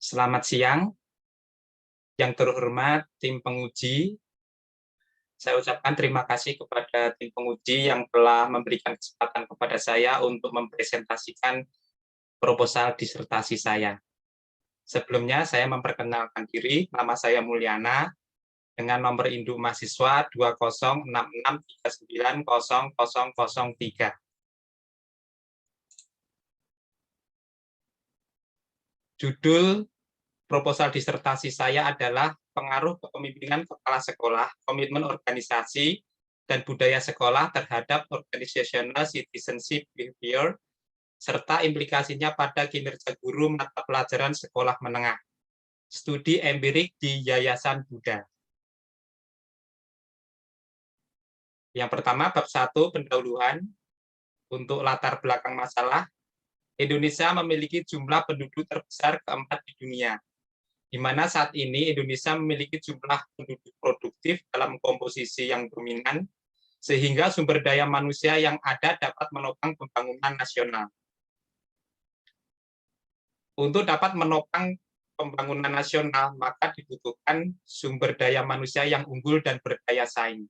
Selamat siang, yang terhormat tim penguji. Saya ucapkan terima kasih kepada tim penguji yang telah memberikan kesempatan kepada saya untuk mempresentasikan proposal disertasi saya. Sebelumnya saya memperkenalkan diri, nama saya Mulyana, dengan nomor induk mahasiswa 2066390003. Judul proposal disertasi saya adalah pengaruh kepemimpinan kepala sekolah, komitmen organisasi, dan budaya sekolah terhadap organizational citizenship behavior, serta implikasinya pada kinerja guru mata pelajaran sekolah menengah. Studi empirik di Yayasan Buddha. Yang pertama, bab 1, pendahuluan. Untuk latar belakang masalah, Indonesia memiliki jumlah penduduk terbesar keempat di dunia, di mana saat ini Indonesia memiliki jumlah penduduk produktif dalam komposisi yang dominan, sehingga sumber daya manusia yang ada dapat menopang pembangunan nasional. Untuk dapat menopang pembangunan nasional, maka dibutuhkan sumber daya manusia yang unggul dan berdaya saing.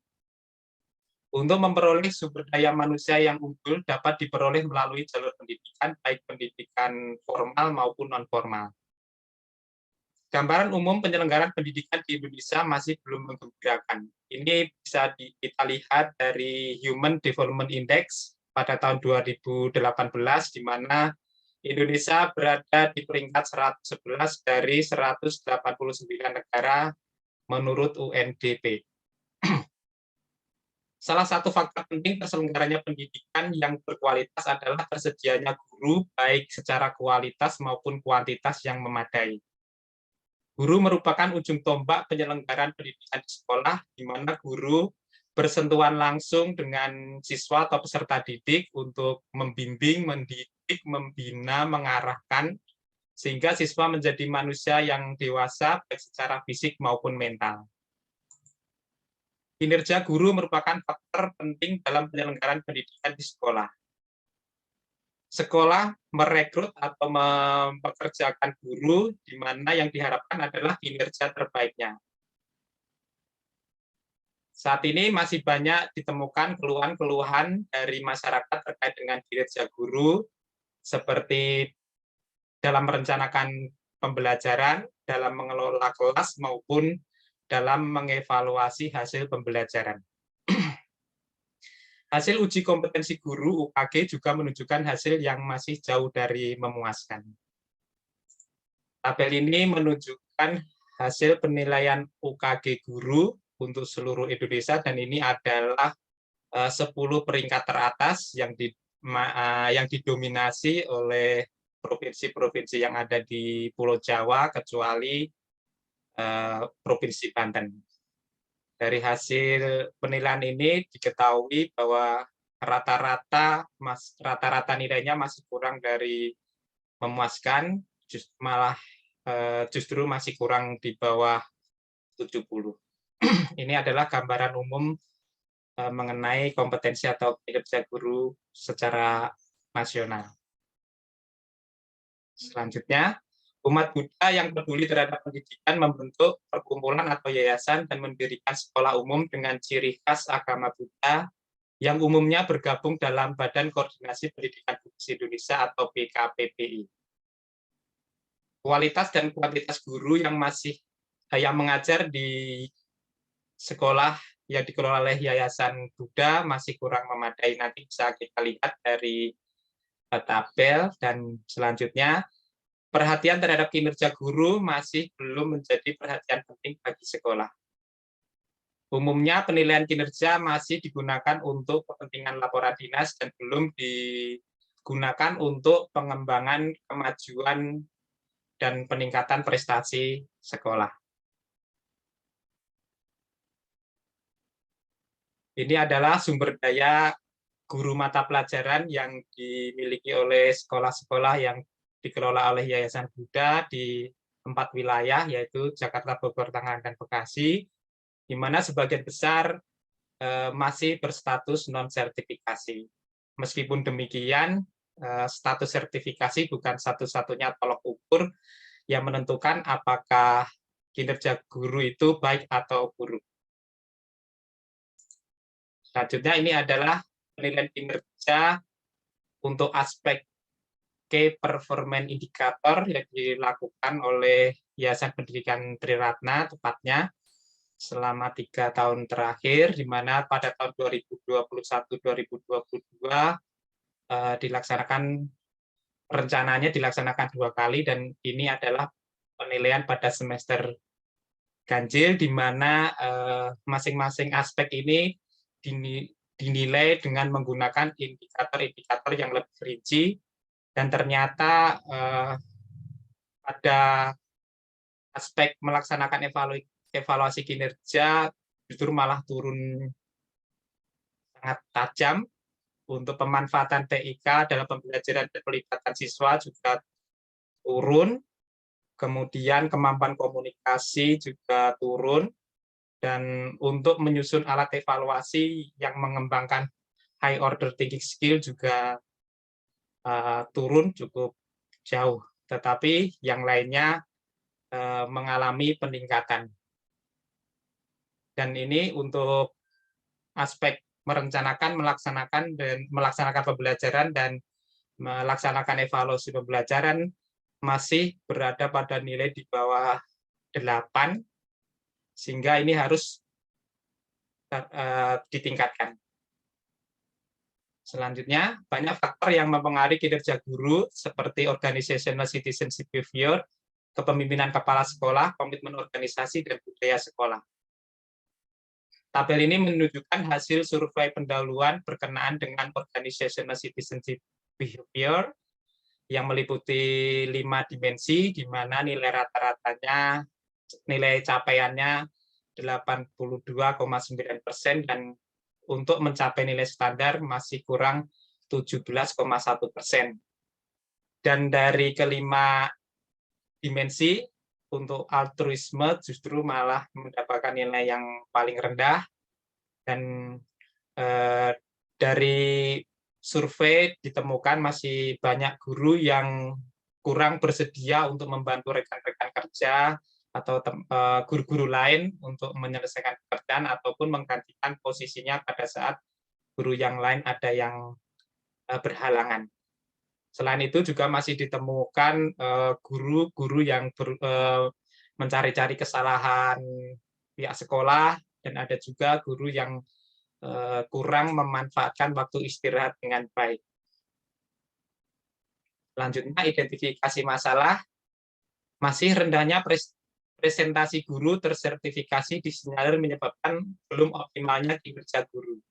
Untuk memperoleh sumber daya manusia yang unggul dapat diperoleh melalui jalur pendidikan, baik pendidikan formal maupun non-formal. Gambaran umum penyelenggaraan pendidikan di Indonesia masih belum menggembirakan. Ini bisa kita lihat dari Human Development Index pada tahun 2018, di mana Indonesia berada di peringkat 111 dari 189 negara menurut UNDP. Salah satu faktor penting terselenggaranya pendidikan yang berkualitas adalah tersedianya guru, baik secara kualitas maupun kuantitas yang memadai. Guru merupakan ujung tombak penyelenggaraan pendidikan di sekolah, di mana guru bersentuhan langsung dengan siswa atau peserta didik untuk membimbing, mendidik, membina, mengarahkan, sehingga siswa menjadi manusia yang dewasa baik secara fisik maupun mental. Kinerja guru merupakan faktor penting dalam penyelenggaraan pendidikan di sekolah. Sekolah merekrut atau mempekerjakan guru, di mana yang diharapkan adalah kinerja terbaiknya. Saat ini masih banyak ditemukan keluhan-keluhan dari masyarakat terkait dengan kinerja guru, seperti dalam merencanakan pembelajaran, dalam mengelola kelas, maupun dalam mengevaluasi hasil pembelajaran. Hasil uji kompetensi guru UKG juga menunjukkan hasil yang masih jauh dari memuaskan. Tabel ini menunjukkan hasil penilaian UKG guru untuk seluruh Indonesia, dan ini adalah 10 peringkat teratas yang didominasi oleh provinsi-provinsi yang ada di Pulau Jawa, kecuali Provinsi Banten. Dari hasil penilaian ini diketahui bahwa rata-rata nilainya masih kurang dari memuaskan, justru masih kurang di bawah 70. Ini adalah gambaran umum mengenai kompetensi atau kinerja guru secara nasional. Selanjutnya, umat Buddha yang peduli terhadap pendidikan membentuk perkumpulan atau yayasan dan mendirikan sekolah umum dengan ciri khas agama Buddha yang umumnya bergabung dalam Badan Koordinasi Pendidikan Buddhis Indonesia atau BKPBI. Kualitas dan kuantitas guru yang mengajar di sekolah yang dikelola oleh Yayasan Buddha masih kurang memadai. Nanti bisa kita lihat dari tabel. Dan selanjutnya, perhatian terhadap kinerja guru masih belum menjadi perhatian penting bagi sekolah. Umumnya penilaian kinerja masih digunakan untuk kepentingan laporan dinas dan belum digunakan untuk pengembangan kemajuan dan peningkatan prestasi sekolah. Ini adalah sumber daya guru mata pelajaran yang dimiliki oleh sekolah-sekolah yang dikelola oleh Yayasan Buddha di 4 wilayah, yaitu Jakarta, Bogor, Tangerang, dan Bekasi, di mana sebagian besar masih berstatus non-sertifikasi. Meskipun demikian, status sertifikasi bukan satu-satunya tolok ukur yang menentukan apakah kinerja guru itu baik atau buruk. Selanjutnya ini adalah penilaian kinerja untuk aspek Key Performance Indicator yang dilakukan oleh Yayasan Pendidikan Triratna tepatnya selama 3 tahun terakhir, di mana pada tahun 2021-2022 rencananya dilaksanakan 2 kali, dan ini adalah penilaian pada semester ganjil, di mana masing-masing aspek ini dinilai dengan menggunakan indikator-indikator yang lebih rinci, dan ternyata pada aspek melaksanakan evaluasi kinerja justru malah turun sangat tajam. Untuk pemanfaatan TIK dalam pembelajaran dan pelibatan siswa juga turun, kemudian kemampuan komunikasi juga turun, dan untuk menyusun alat evaluasi yang mengembangkan high order thinking skill juga turun cukup jauh, tetapi yang lainnya mengalami peningkatan. Dan ini untuk aspek merencanakan, melaksanakan pembelajaran dan melaksanakan evaluasi pembelajaran masih berada pada nilai di bawah 8, sehingga ini harus ditingkatkan. Selanjutnya, banyak faktor yang mempengaruhi kinerja guru seperti organizational citizenship behavior, kepemimpinan kepala sekolah, komitmen organisasi, dan budaya sekolah. Tabel ini menunjukkan hasil survei pendahuluan berkenaan dengan organizational citizenship behavior yang meliputi 5 dimensi, di mana nilai rata-ratanya, nilai capaiannya 82,9%, dan untuk mencapai nilai standar masih kurang 17,1%. Dan dari kelima dimensi, untuk altruisme justru malah mendapatkan nilai yang paling rendah, dan dari survei ditemukan masih banyak guru yang kurang bersedia untuk membantu rekan-rekan kerja atau guru-guru lain untuk menyelesaikan pekerjaan ataupun menggantikan posisinya pada saat guru yang lain ada yang berhalangan. Selain itu juga masih ditemukan guru-guru yang mencari-cari kesalahan pihak sekolah, dan ada juga guru yang kurang memanfaatkan waktu istirahat dengan baik. Selanjutnya, identifikasi masalah. Masih rendahnya presentasi guru tersertifikasi disinyalir menyebabkan belum optimalnya kinerja guru.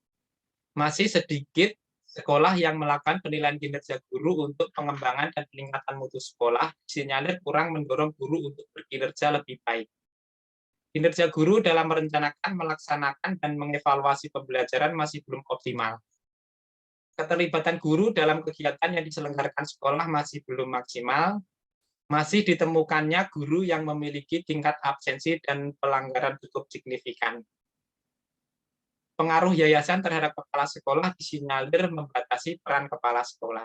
Masih sedikit sekolah yang melakukan penilaian kinerja guru untuk pengembangan dan peningkatan mutu sekolah, disinyalir kurang mendorong guru untuk berkinerja lebih baik. Kinerja guru dalam merencanakan, melaksanakan, dan mengevaluasi pembelajaran masih belum optimal. Keterlibatan guru dalam kegiatan yang diselenggarakan sekolah masih belum maksimal. Masih ditemukannya guru yang memiliki tingkat absensi dan pelanggaran cukup signifikan. Pengaruh yayasan terhadap kepala sekolah disinyalir membatasi peran kepala sekolah.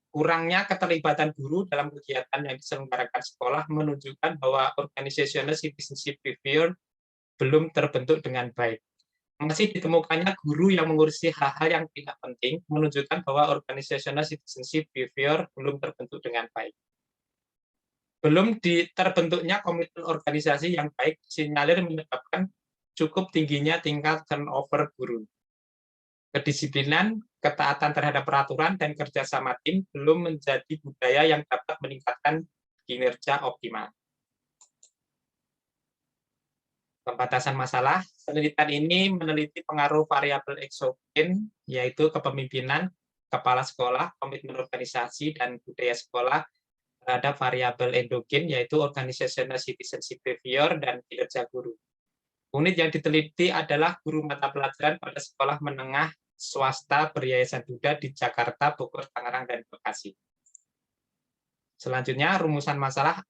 Kurangnya keterlibatan guru dalam kegiatan yang diselenggarakan sekolah menunjukkan bahwa organizational citizenship behavior belum terbentuk dengan baik. Masih ditemukannya guru yang mengurusi hal-hal yang tidak penting menunjukkan bahwa organizational citizenship behavior belum terbentuk dengan baik. Belum terbentuknya komitmen organisasi yang baik disinyalir menyebabkan cukup tingginya tingkat turnover guru. Kedisiplinan, ketaatan terhadap peraturan, dan kerjasama tim belum menjadi budaya yang dapat meningkatkan kinerja optimal. Pembatasan masalah. Penelitian ini meneliti pengaruh variabel eksogen, yaitu kepemimpinan, kepala sekolah, komitmen organisasi, dan budaya sekolah terhadap variabel endogen, yaitu organizational citizenship behavior dan kinerja guru. Unit yang diteliti adalah guru mata pelajaran pada sekolah menengah swasta beryayasan Buddha di Jakarta, Bogor, Tangerang, dan Bekasi. Selanjutnya, rumusan masalah.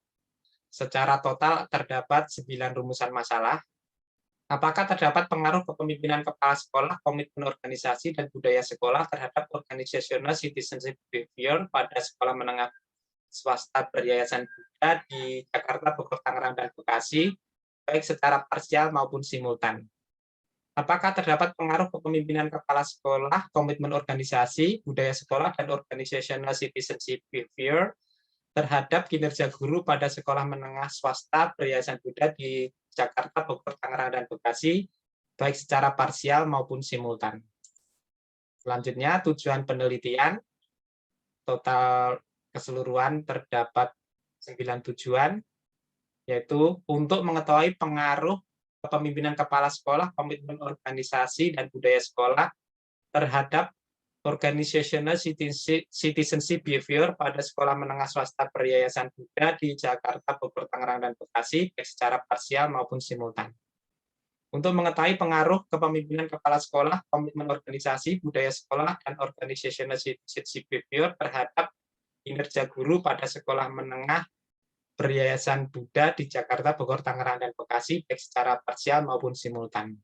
Secara total terdapat 9 rumusan masalah. Apakah terdapat pengaruh kepemimpinan kepala sekolah, komitmen organisasi, dan budaya sekolah terhadap organizational citizenship behavior pada sekolah menengah swasta beryayasan Buddha di Jakarta, Bogor, Tangerang, dan Bekasi, baik secara parsial maupun simultan. Apakah terdapat pengaruh kepemimpinan kepala sekolah, komitmen organisasi, budaya sekolah, dan organizational citizenship behavior terhadap kinerja guru pada sekolah menengah swasta beryayasan Buddha di Jakarta, Bogor, Tangerang, dan Bekasi, baik secara parsial maupun simultan? Selanjutnya, tujuan penelitian. Total keseluruhan terdapat 9 tujuan, yaitu untuk mengetahui pengaruh kepemimpinan kepala sekolah, komitmen organisasi, dan budaya sekolah terhadap organizational citizenship behavior pada sekolah menengah swasta beryayasan Buddha di Jakarta, Bogor, Tangerang, dan Bekasi, baik secara parsial maupun simultan. Untuk mengetahui pengaruh kepemimpinan kepala sekolah, komitmen organisasi, budaya sekolah, dan organizational citizenship behavior terhadap kinerja guru pada sekolah menengah beryayasan Buddha di Jakarta, Bogor, Tangerang, dan Bekasi, baik secara parsial maupun simultan.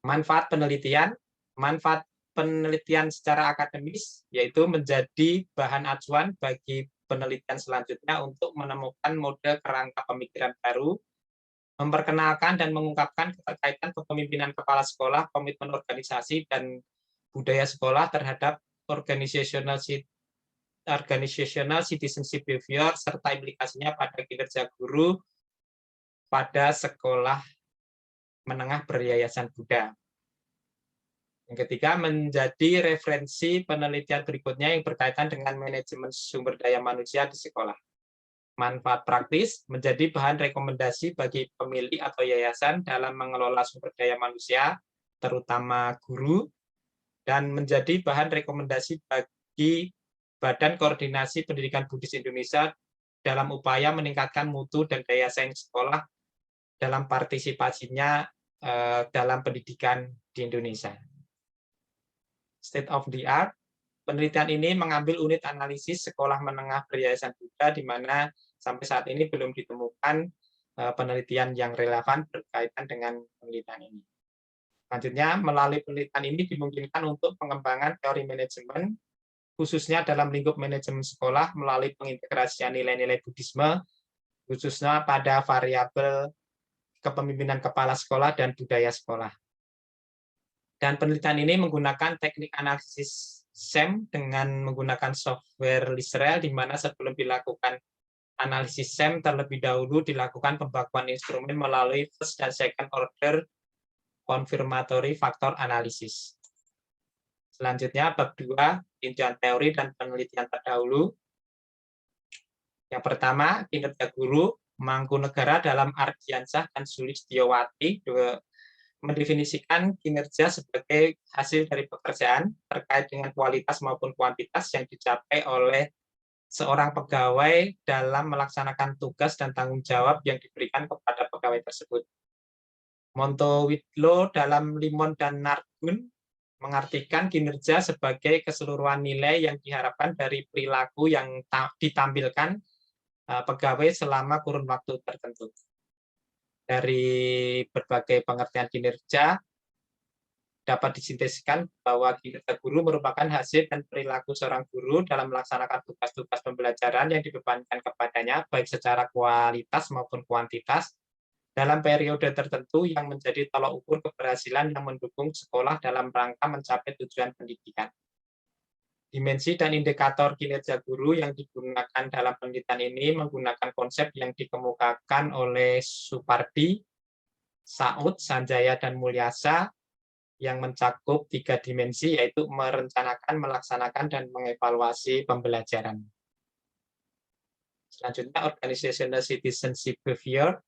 Manfaat penelitian. Manfaat penelitian secara akademis, yaitu menjadi bahan acuan bagi penelitian selanjutnya untuk menemukan model kerangka pemikiran baru, memperkenalkan dan mengungkapkan keterkaitan kepemimpinan kepala sekolah, komitmen organisasi, dan budaya sekolah terhadap organizational citizenship behavior, serta implikasinya pada kinerja guru pada sekolah menengah beryayasan Buddha. Yang ketiga, menjadi referensi penelitian berikutnya yang berkaitan dengan manajemen sumber daya manusia di sekolah. Manfaat praktis, menjadi bahan rekomendasi bagi pemilik atau yayasan dalam mengelola sumber daya manusia, terutama guru, dan menjadi bahan rekomendasi bagi Badan Koordinasi Pendidikan Buddhis Indonesia dalam upaya meningkatkan mutu dan daya saing sekolah dalam partisipasinya dalam pendidikan di Indonesia. State of the art, penelitian ini mengambil unit analisis sekolah menengah beryayasan Buddha, di mana sampai saat ini belum ditemukan penelitian yang relevan berkaitan dengan penelitian ini. Selanjutnya, melalui penelitian ini dimungkinkan untuk pengembangan teori manajemen, khususnya dalam lingkup manajemen sekolah melalui pengintegrasian nilai-nilai Buddhisme, khususnya pada variabel kepemimpinan kepala sekolah dan budaya sekolah. Dan penelitian ini menggunakan teknik analisis SEM dengan menggunakan software Lisrel, di mana sebelum dilakukan analisis SEM terlebih dahulu dilakukan pembakuan instrumen melalui first dan second order confirmatory factor analysis. Selanjutnya, bab 2, tinjauan teori dan penelitian terdahulu. Yang pertama, kinerja guru. Mangkunegara dalam Ardiansyah dan Sulistiyowati mendefinisikan kinerja sebagai hasil dari pekerjaan terkait dengan kualitas maupun kuantitas yang dicapai oleh seorang pegawai dalam melaksanakan tugas dan tanggung jawab yang diberikan kepada pegawai tersebut. Montowitlo dalam Limon dan Nardun mengartikan kinerja sebagai keseluruhan nilai yang diharapkan dari perilaku yang ditampilkan pegawai selama kurun waktu tertentu. Dari berbagai pengertian kinerja, dapat disinteskan bahwa kinerja guru merupakan hasil dan perilaku seorang guru dalam melaksanakan tugas-tugas pembelajaran yang dibebankan kepadanya, baik secara kualitas maupun kuantitas, dalam periode tertentu yang menjadi tolak ukur keberhasilan yang mendukung sekolah dalam rangka mencapai tujuan pendidikan. Dimensi dan indikator kinerja guru yang digunakan dalam penelitian ini menggunakan konsep yang dikemukakan oleh Supardi, Saud, Sanjaya, dan Mulyasa, yang mencakup 3 dimensi, yaitu merencanakan, melaksanakan, dan mengevaluasi pembelajaran. Selanjutnya, Organizational Citizenship Behavior.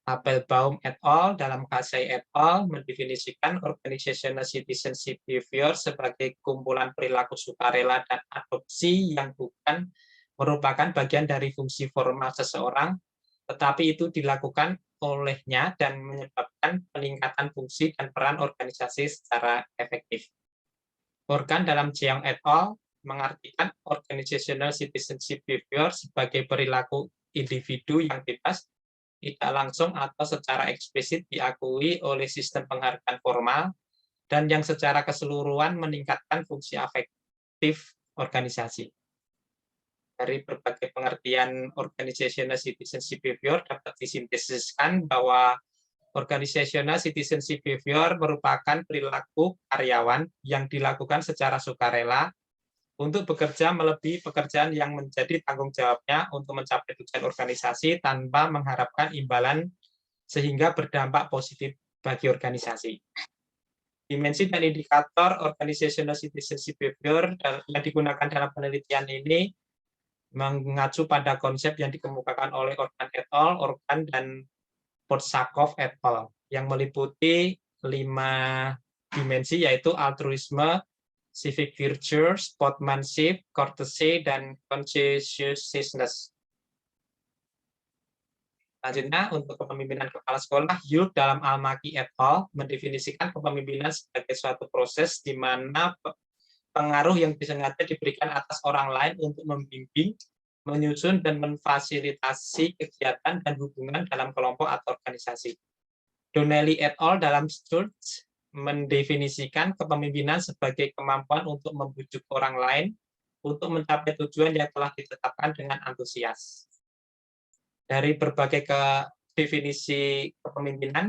Appelbaum et al. Dalam Kasai et al. Mendefinisikan organizational citizenship behavior sebagai kumpulan perilaku sukarela dan adopsi yang bukan merupakan bagian dari fungsi formal seseorang, tetapi itu dilakukan olehnya dan menyebabkan peningkatan fungsi dan peran organisasi secara efektif. Organ dalam Jeong et al. Mengartikan organizational citizenship behavior sebagai perilaku individu yang bebas, tidak langsung atau secara eksplisit diakui oleh sistem penghargaan formal, dan yang secara keseluruhan meningkatkan fungsi afektif organisasi. Dari berbagai pengertian organizational citizenship behavior dapat disintesiskan bahwa organizational citizenship behavior merupakan perilaku karyawan yang dilakukan secara sukarela untuk bekerja melebihi pekerjaan yang menjadi tanggung jawabnya untuk mencapai tujuan organisasi tanpa mengharapkan imbalan sehingga berdampak positif bagi organisasi. Dimensi dan indikator organizational citizenship behavior yang digunakan dalam penelitian ini mengacu pada konsep yang dikemukakan oleh Organ et al., Organ dan Potsakov et al. Yang meliputi 5 dimensi, yaitu altruisme, civic virtue, sportsmanship, courtesy, dan conscientiousness. Selanjutnya, untuk kepemimpinan kepala sekolah, Yul dalam Almaki et al. Mendefinisikan kepemimpinan sebagai suatu proses di mana pengaruh yang disengaja diberikan atas orang lain untuk membimbing, menyusun, dan memfasilitasi kegiatan dan hubungan dalam kelompok atau organisasi. Donnelly et al. Dalam Sturge mendefinisikan kepemimpinan sebagai kemampuan untuk membujuk orang lain untuk mencapai tujuan yang telah ditetapkan dengan antusias. Dari berbagai definisi kepemimpinan,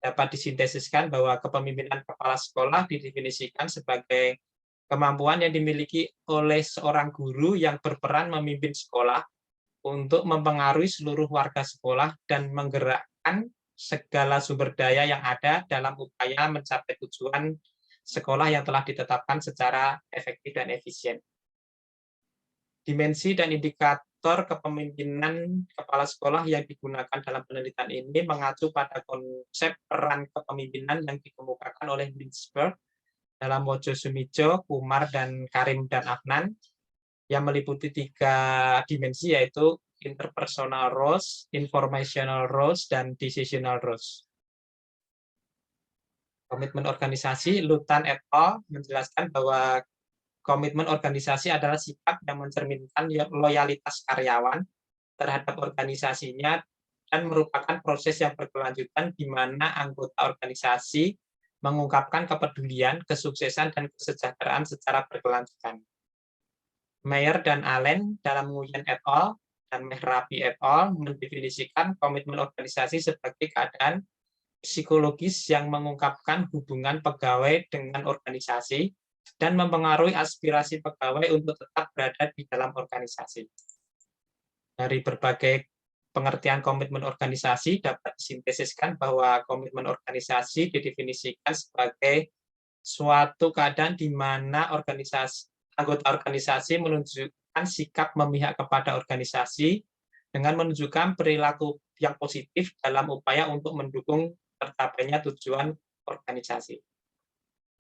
dapat disintesiskan bahwa kepemimpinan kepala sekolah didefinisikan sebagai kemampuan yang dimiliki oleh seorang guru yang berperan memimpin sekolah untuk mempengaruhi seluruh warga sekolah dan menggerakkan segala sumber daya yang ada dalam upaya mencapai tujuan sekolah yang telah ditetapkan secara efektif dan efisien. Dimensi dan indikator kepemimpinan kepala sekolah yang digunakan dalam penelitian ini mengacu pada konsep peran kepemimpinan yang dikemukakan oleh Lynchburg dalam Mojo Sumijo, Kumar, dan Karim dan Afnan, yang meliputi 3 dimensi, yaitu interpersonal roles, informational roles, dan decisional roles. Komitmen organisasi, Lutan et al. Menjelaskan bahwa komitmen organisasi adalah sikap yang mencerminkan loyalitas karyawan terhadap organisasinya dan merupakan proses yang berkelanjutan di mana anggota organisasi mengungkapkan kepedulian, kesuksesan, dan kesejahteraan secara berkelanjutan. Mayer dan Allen dalam Nguyen et al. Dan Mehrabi et al. Mendefinisikan komitmen organisasi sebagai keadaan psikologis yang mengungkapkan hubungan pegawai dengan organisasi dan mempengaruhi aspirasi pegawai untuk tetap berada di dalam organisasi. Dari berbagai pengertian komitmen organisasi dapat disintesiskan bahwa komitmen organisasi didefinisikan sebagai suatu keadaan di mana anggota organisasi menunjukkan sikap memihak kepada organisasi dengan menunjukkan perilaku yang positif dalam upaya untuk mendukung tercapainya tujuan organisasi.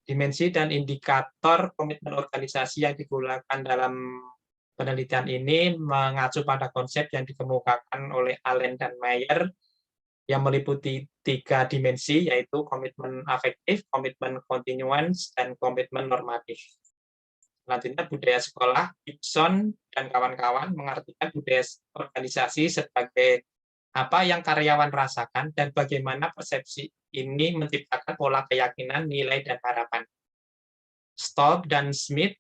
Dimensi dan indikator komitmen organisasi yang digunakan dalam penelitian ini mengacu pada konsep yang dikemukakan oleh Allen dan Mayer yang meliputi 3 dimensi, yaitu komitmen afektif, komitmen continuance, dan komitmen normatif. Selanjutnya, budaya sekolah. Gibson dan kawan-kawan mengartikan budaya organisasi sebagai apa yang karyawan rasakan dan bagaimana persepsi ini menciptakan pola keyakinan, nilai, dan harapan. Staub dan Smith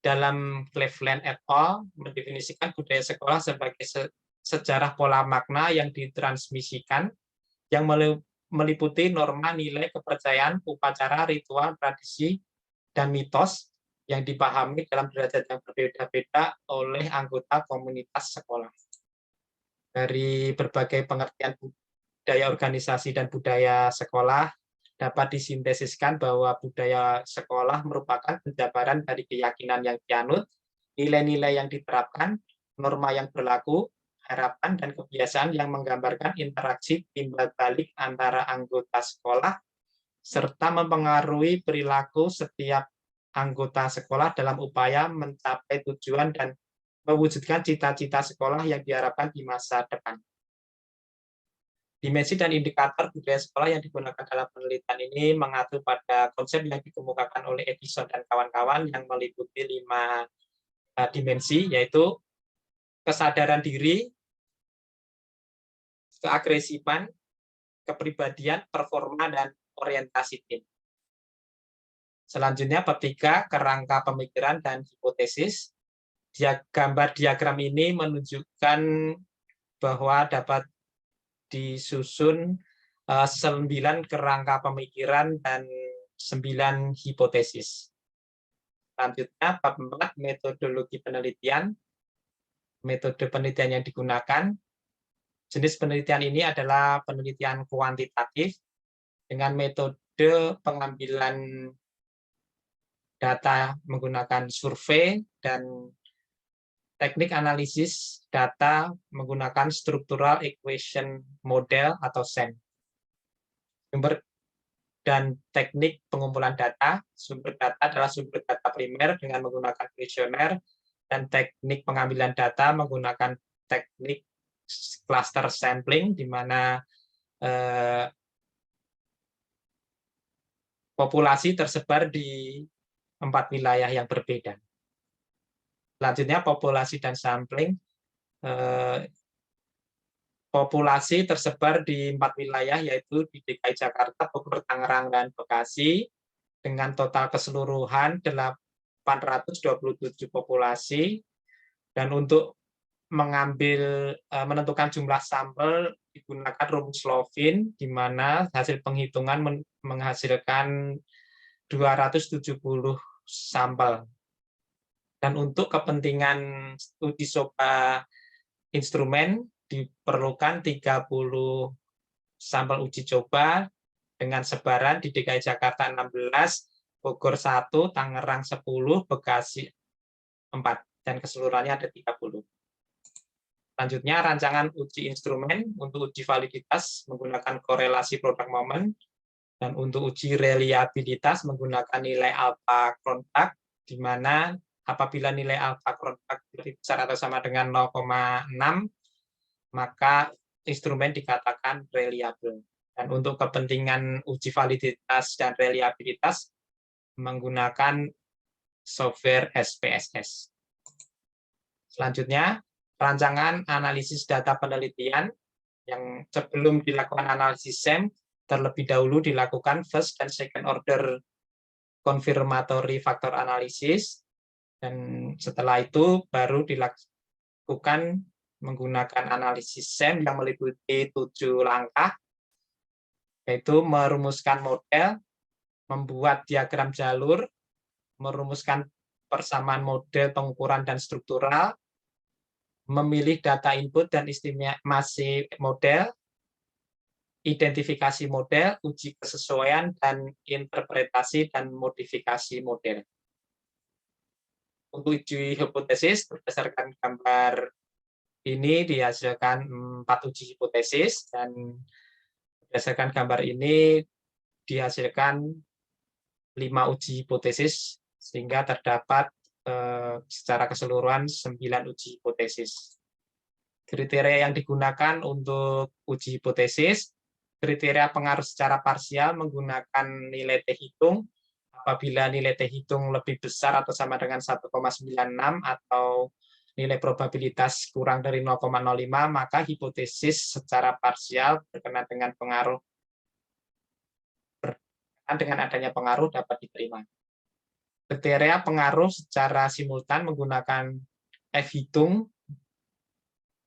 dalam Cleveland et al. Mendefinisikan budaya sekolah sebagai sejarah pola makna yang ditransmisikan, yang meliputi norma, nilai, kepercayaan, upacara, ritual, tradisi, dan mitos yang dipahami dalam derajat yang berbeda-beda oleh anggota komunitas sekolah. Dari berbagai pengertian budaya organisasi dan budaya sekolah, dapat disintesiskan bahwa budaya sekolah merupakan penjabaran dari keyakinan yang dianut, nilai-nilai yang diterapkan, norma yang berlaku, harapan, dan kebiasaan yang menggambarkan interaksi timbal balik antara anggota sekolah, serta mempengaruhi perilaku setiap anggota sekolah dalam upaya mencapai tujuan dan mewujudkan cita-cita sekolah yang diharapkan di masa depan. Dimensi dan indikator budaya sekolah yang digunakan dalam penelitian ini mengacu pada konsep yang dikemukakan oleh Edison dan kawan-kawan yang meliputi 5 dimensi, yaitu kesadaran diri, keagresifan, kepribadian, performa, dan orientasi tim. Selanjutnya, bab 3, kerangka pemikiran dan hipotesis. Gambar diagram ini menunjukkan bahwa dapat disusun 9 kerangka pemikiran dan 9 hipotesis. Selanjutnya, bab 4, metodologi penelitian. Metode penelitian yang digunakan. Jenis penelitian ini adalah penelitian kuantitatif dengan metode pengambilan data menggunakan survei dan teknik analisis data menggunakan structural equation model atau SEM. Sumber dan teknik pengumpulan data. Sumber data adalah sumber data primer dengan menggunakan kuesioner, dan teknik pengambilan data menggunakan teknik cluster sampling, di mana populasi tersebar di 4 wilayah yang berbeda. Selanjutnya, populasi dan sampling. Populasi tersebar di 4 wilayah, yaitu di DKI Jakarta, Bogor, Tangerang, dan Bekasi, dengan total keseluruhan 827 populasi. Dan untuk menentukan jumlah sampel digunakan rumus Lovin, di mana hasil penghitungan menghasilkan 270 sampel. Dan untuk kepentingan uji coba instrumen diperlukan 30 sampel uji coba dengan sebaran di DKI Jakarta 16, Bogor 1, Tangerang 10, Bekasi 4, dan keseluruhannya ada 30. Selanjutnya, rancangan uji instrumen untuk uji validitas menggunakan korelasi produk momen, dan untuk uji reliabilitas menggunakan nilai alpha Cronbach, di mana apabila nilai alpha Cronbach lebih besar atau sama dengan 0,6, maka instrumen dikatakan reliable. Dan untuk kepentingan uji validitas dan reliabilitas menggunakan software SPSS. Selanjutnya, rancangan analisis data penelitian, yang sebelum dilakukan analisis SEM, terlebih dahulu dilakukan first dan second order confirmatory factor analysis, dan setelah itu baru dilakukan menggunakan analisis SEM yang meliputi 7 langkah, yaitu merumuskan model, membuat diagram jalur, merumuskan persamaan model pengukuran dan struktural, memilih data input dan estimasi model, identifikasi model, uji kesesuaian, dan interpretasi dan modifikasi model. Untuk uji hipotesis, berdasarkan gambar ini dihasilkan 4 uji hipotesis, dan berdasarkan gambar ini dihasilkan 5 uji hipotesis, sehingga terdapat secara keseluruhan 9 uji hipotesis. Kriteria yang digunakan untuk uji hipotesis: kriteria pengaruh secara parsial menggunakan nilai T hitung. Apabila nilai T hitung lebih besar atau sama dengan 1,96 atau nilai probabilitas kurang dari 0,05, maka hipotesis secara parsial berkenaan dengan adanya pengaruh dapat diterima. Kriteria pengaruh secara simultan menggunakan F hitung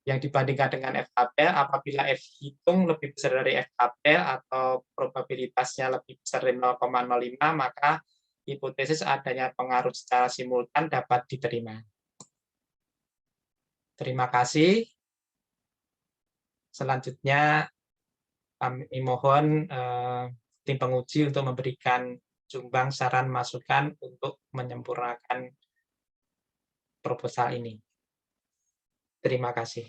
yang dibandingkan dengan F tabel. Apabila F hitung lebih besar dari F tabel atau probabilitasnya lebih besar dari 0,05, maka hipotesis adanya pengaruh secara simultan dapat diterima. Terima kasih. Selanjutnya, kami mohon tim penguji untuk memberikan sumbang saran masukan untuk menyempurnakan proposal ini. Terima kasih.